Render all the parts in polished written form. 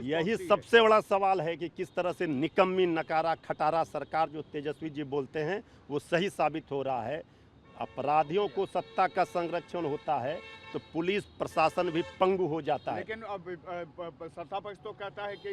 Police यही पहुंचती है। सबसे बड़ा सवाल है कि किस तरह से निकम्मी नकारा खटारा सरकार जो तेजस्वी जी बोलते हैं वो सही साबित हो रहा है। अपराधियों को सत्ता का संरक्षण होता है तो पुलिस प्रशासन भी पंगु हो जाता है। लेकिन अब सत्ता पक्ष तो कहता है कि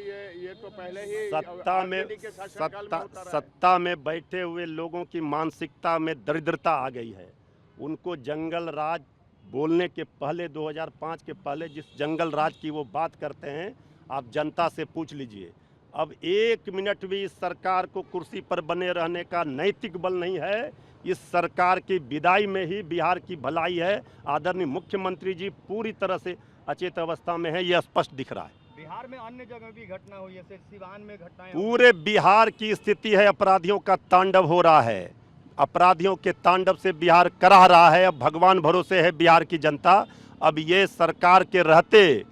ये तो पहले ही सत्ता में आरजेडी के शासनकाल में होता रहा है। सत्ता में बैठे हुए लोगों की मानसिकता में दरिद्रता आ गई है। उनको जंगल राज बोलने के पहले 2005 के पहले जिस जंगल राज की वो बात करते हैं, आप जनता से पूछ लीजिए। अब 1 मिनट भी इस सरकार को कुर्सी पर बने रहने का नैतिक बल नहीं है। इस सरकार की विदाई में ही बिहार की भलाई है। आदरणीय मुख्यमंत्री जी पूरी तरह से अचेत अवस्था में है, ये स्पष्ट दिख रहा है। बिहार में अन्य जगह भी घटना हुई है, जैसे सिवान में घटनाएं पूरे बिहार की स्थिति है, अपराधियों का तांडव हो रहा है। अपराधियों के तांडव से बिहार कराह रहा है। अब भगवान भरोसे है बिहार की जनता। अब ये सरकार के रहते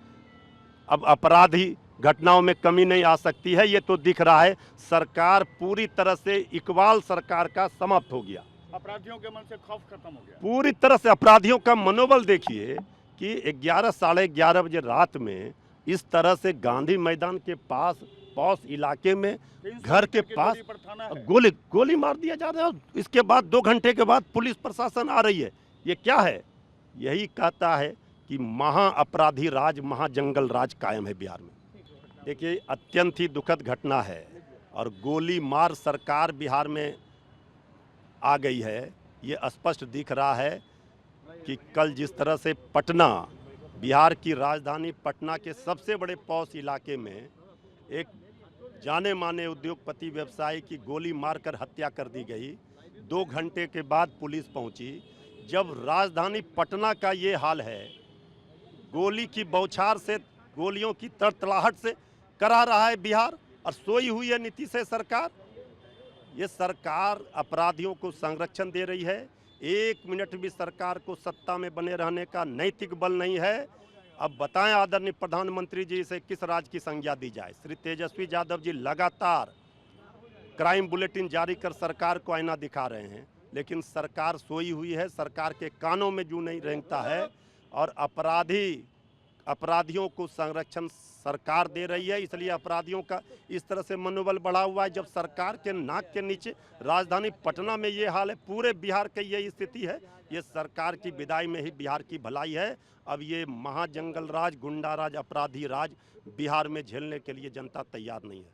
अब अपराधी घटनाओं में कमी नहीं आ सकती है, ये तो दिख रहा है। सरकार पूरी तरह से इकबाल सरकार का समाप्त हो गया। अपराधियों के मन से खौफ खत्म हो गया। पूरी तरह से अपराधियों का मनोबल देखिए कि 11 साढ़े 11 बजे रात में इस तरह से गांधी मैदान के पास पौस इलाके में घर के पास गोली मार दिया जा रहा है। इसके बाद 2 घंटे के बाद पुलिस प्रशासन आ रही है। ये क्या है? यही कहता है कि महा अपराधी राज, महाजंगल राज कायम है बिहार में। देखिए, अत्यंत ही दुखद घटना है और गोली मार सरकार बिहार में आ गई है। ये स्पष्ट दिख रहा है कि कल जिस तरह से पटना, बिहार की राजधानी पटना के सबसे बड़े पौष इलाके में एक जाने माने उद्योगपति व्यवसायी की गोली मारकर हत्या कर दी गई। 2 घंटे के बाद पुलिस पहुंची। जब राजधानी पटना का ये हाल है, गोली की बौछार से, गोलियों की तड़तड़ाहट से करा रहा है बिहार और सोई हुई है नीतीश सरकार। ये सरकार अपराधियों को संरक्षण दे रही है। 1 मिनट भी सरकार को सत्ता में बने रहने का नैतिक बल नहीं है। अब बताएं आदरणीय प्रधानमंत्री जी, इसे किस राज की संज्ञा दी जाए? श्री तेजस्वी यादव जी लगातार क्राइम बुलेटिन जारी कर सरकार को आईना दिखा रहे हैं, लेकिन सरकार सोई हुई है। सरकार के कानों में जू नहीं रेंगता है और अपराधियों को संरक्षण सरकार दे रही है। इसलिए अपराधियों का इस तरह से मनोबल बढ़ा हुआ है। जब सरकार के नाक के नीचे राजधानी पटना में ये हाल है, पूरे बिहार की ये स्थिति है। ये सरकार की विदाई में ही बिहार की भलाई है। अब ये महाजंगल राज, गुंडा राज, अपराधी राज बिहार में झेलने के लिए जनता तैयार नहीं है।